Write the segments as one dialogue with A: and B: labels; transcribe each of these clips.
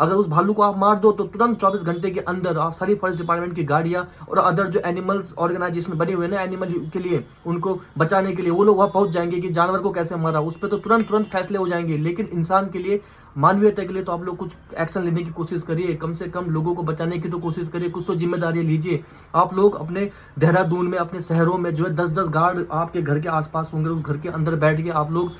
A: अगर उस भालू को आप मार दो तो तुरंत 24 घंटे के अंदर आप सारी फॉरेस्ट डिपार्टमेंट की गाड़ियां और अदर जो एनिमल्स ऑर्गेनाइजेशन बने हुए ना एनिमल के लिए, उनको बचाने के लिए, वो लोग वहां पहुंच जाएंगे कि जानवर को कैसे मारा, उस पर तो तुरंत तुरंत फैसले हो जाएंगे। लेकिन इंसान के लिए, मानवीयता के लिए तो आप लोग कुछ एक्शन लेने की कोशिश करिए, कम से कम लोगों को बचाने की तो कोशिश करिए, कुछ तो जिम्मेदारी लीजिए। आप लोग अपने देहरादून में, अपने शहरों में जो है 10-10 गार्ड आपके घर के आसपास होंगे, उस घर के अंदर बैठ के आप लोग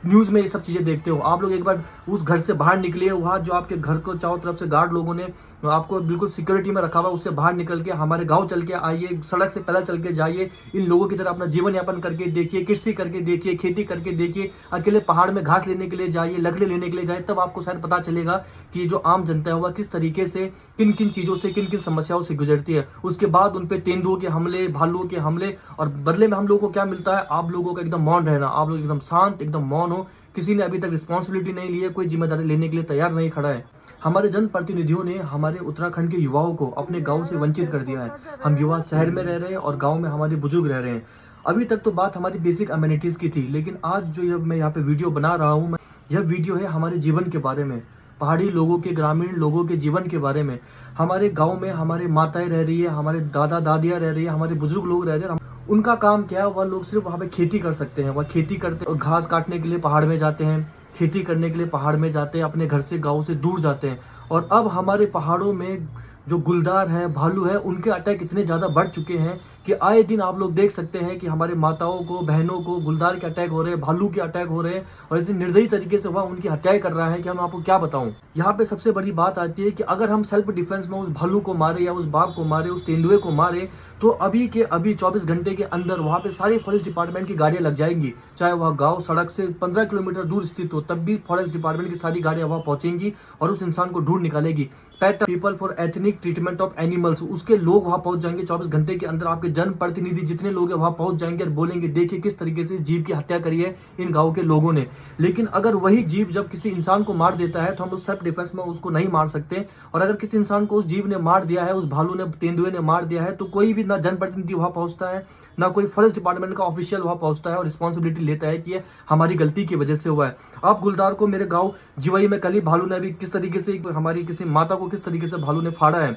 A: न्यूज में ये सब चीजें देखते हो। आप लोग एक बार उस घर से बाहर निकलिए, वहां जो आपके घर को चारों तरफ से गार्ड लोगों ने आपको बिल्कुल सिक्योरिटी में रखा हुआ, उससे बाहर निकल के हमारे गांव चल के आइए, सड़क से पैदल चल के जाइए, इन लोगों की तरह अपना जीवन यापन करके देखिए, कृषि करके देखिए, खेती करके देखिए, अकेले पहाड़ में घास लेने के लिए जाइए, लकड़ी लेने के लिए जाइए, तब आपको शायद पता चलेगा कि जो आम जनता है वह किस तरीके से, किन किन चीजों से, किन किन समस्याओं से गुजरती है। उसके बाद उन पे तेंदुओं के हमले, भालुओं के हमले, और बदले में हम लोगों को क्या मिलता है? आप लोगों का एकदम मौन रहना, आप लोग एकदम शांत, एकदम मौन हो। किसी ने अभी तक रिस्पॉन्सिबिलिटी नहीं ली है, कोई जिम्मेदारी लेने के लिए तैयार नहीं खड़ा है। हमारे जनप्रतिनिधियों ने हमारे उत्तराखंड के युवाओं को अपने गांव से वंचित कर दिया है। हम युवा शहर में रह रहे हैं और गांव में हमारे बुजुर्ग रह रहे हैं। अभी तक तो बात हमारी बेसिक अम्यूनिटीज की थी, लेकिन आज जो ये मैं यहाँ पे वीडियो बना रहा हूँ, यह वीडियो है हमारे जीवन के बारे में, पहाड़ी लोगों के, ग्रामीण लोगों के जीवन के बारे में। हमारे गाँव में हमारे माताएं रह रही है, हमारे दादा दादियाँ रह रही है, हमारे बुजुर्ग लोग रह रहे हैं। उनका काम क्या है? वह लोग सिर्फ वहाँ पे खेती कर सकते हैं, वह खेती करते और घास काटने के लिए पहाड़ में जाते हैं, खेती करने के लिए पहाड़ में जाते हैं, अपने घर से, गांव से दूर जाते हैं। और अब हमारे पहाड़ों में जो गुलदार है, भालू है, उनके अटैक इतने ज़्यादा बढ़ चुके हैं कि आए दिन आप लोग देख सकते हैं कि हमारे माताओं को, बहनों को गुलदार के अटैक हो रहे हैं, भालू के अटैक हो रहे हैं, और इतनी निर्दयी तरीके से वह उनकी हत्याएं कर रहा है कि हम आपको क्या बताऊं। यहाँ पे सबसे बड़ी बात आती है कि अगर हम सेल्फ डिफेंस में उस भालू को मारे, या उस बाघ को मारे, उस तेंदुए को मारे, तो अभी के अभी 24 घंटे के अंदर वहाँ पे सारी फॉरेस्ट डिपार्टमेंट की गाड़ियां लग जाएंगी। चाहे वह गाँव सड़क से 15 किलोमीटर दूर स्थित हो, तब भी फॉरेस्ट डिपार्टमेंट की सारी गाड़ियां वहाँ पहुंचेंगी और उस इंसान को ढूंढ निकालेगी। Pet people for ethnic treatment of animals, उसके लोग वहां पहुंच जाएंगे 24 घंटे के अंदर। आपके जनप्रतिनिधि जितने लोग हैं वहां पहुंच जाएंगे और बोलेंगे देखिए किस तरीके से इस जीव की हत्या करी है इन गांव के लोगों ने। लेकिन अगर वही जीव जब किसी इंसान को मार देता है तो हम उस सेल्फ डिफेंस में उसको नहीं मार सकते। और अगर किसी इंसान को उस जीव ने मार दिया है, उस भालू ने, तेंदुए ने मार दिया है, तो कोई भी ना जनप्रतिनिधि वहां पहुंचता है, ना कोई फॉरेस्ट डिपार्टमेंट का ऑफिशियल वहां पहुंचता है और रिस्पॉन्सिबिलिटी लेता है कि ये हमारी गलती की वजह से हुआ है। अब गुलदार को मेरे गांव जिवई में कल ही भालू ने भी किस तरीके से, हमारी किसी माता को किस तरीके से भालू ने फाड़ा है।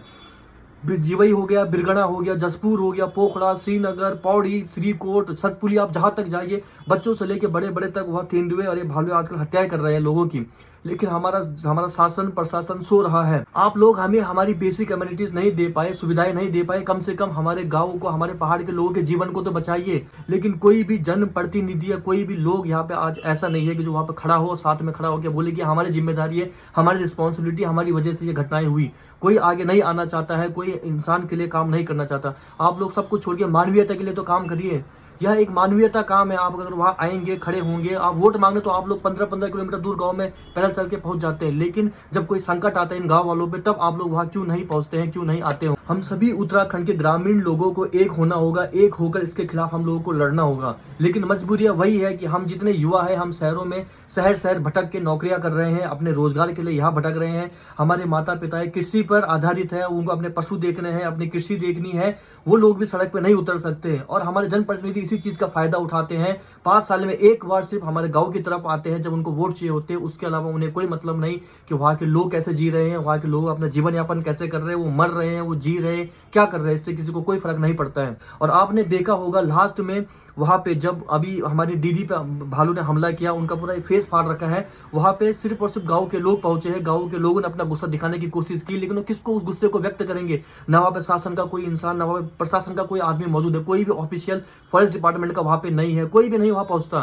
A: जिवई हो गया, बिरगणा हो गया, जसपुर हो गया, पोखड़ा, श्रीनगर, पौड़ी, श्रीकोट, सतपुली, आप जहां तक जाइए, बच्चों से लेके बड़े बड़े तक वह तेंदुए और ये भालू आजकल हत्याएं कर रहे हैं लोगों की। लेकिन हमारा शासन प्रशासन सो रहा है। आप लोग हमें हमारी बेसिक कम्युनिटीज नहीं दे पाए, सुविधाएं नहीं दे पाए, कम से कम हमारे गाँव को, हमारे पहाड़ के लोगों के जीवन को तो बचाइए। लेकिन कोई भी जनप्रतिनिधि या कोई भी लोग यहाँ पे आज ऐसा नहीं है कि जो वहाँ पे खड़ा हो, साथ में खड़ा होकर बोले कि हमारी जिम्मेदारी है, हमारी रिस्पॉन्सिबिलिटी, हमारी वजह से ये घटनाएं हुई। कोई आगे नहीं आना चाहता है, कोई इंसान के लिए काम नहीं करना चाहता। आप लोग सब कुछ छोड़ के मानवीयता के लिए तो काम करिए। यह एक मानवीयता काम है। आप अगर वहां आएंगे, खड़े होंगे, आप वोट मांगने, तो आप लोग 15-15 किलोमीटर दूर गांव में पैदल चल के पहुंच जाते हैं। लेकिन जब कोई संकट आता है इन गांव वालों पे, तब आप लोग वहां क्यों नहीं पहुंचते हैं, क्यों नहीं आते हो? हम सभी उत्तराखंड के ग्रामीण लोगों को एक होना होगा, एक होकर इसके खिलाफ हम लोगों को लड़ना होगा। लेकिन मजबूरियां वही है कि हम जितने युवा है, हम शहरों में शहर शहर भटक के नौकरियां कर रहे हैं, अपने रोजगार के लिए यहाँ भटक रहे हैं। हमारे माता पिता कृषि पर आधारित है, उनको अपने पशु देखने हैं, अपनी कृषि देखनी है, वो लोग भी सड़क पे नहीं उतर सकते। और हमारे जनप्रतिनिधि इसी चीज का फायदा उठाते हैं। 5 साल में एक बार सिर्फ हमारे गांव की तरफ आते हैं जब उनको वोट चाहिए होते हैं। उसके अलावा उन्हें कोई मतलब नहीं कि वहां के लोग कैसे जी रहे हैं, वहां के लोग अपना जीवन यापन कैसे कर रहे हैं, वो मर रहे हैं, वो जी रहे हैं, क्या कर रहे हैं, इससे किसी को कोई फर्क नहीं पड़ता है। और आपने देखा होगा लास्ट में वहां पे जब अभी हमारी दीदी पे भालू ने हमला किया, उनका पूरा फेस फाड़ रखा है, वहां पे सिर्फ और सिर्फ गांव के लोग पहुंचे हैं। गांव के लोगों ने अपना गुस्सा दिखाने की कोशिश की, लेकिन वो किसको उस गुस्से को व्यक्त करेंगे? ना वहां पे शासन का कोई इंसान, ना वहां पे प्रशासन का कोई आदमी मौजूद है, कोई भी ऑफिशियल फॉरेस्ट डिपार्टमेंट का वहां पे नहीं है, कोई भी नहीं वहां पहुंचता।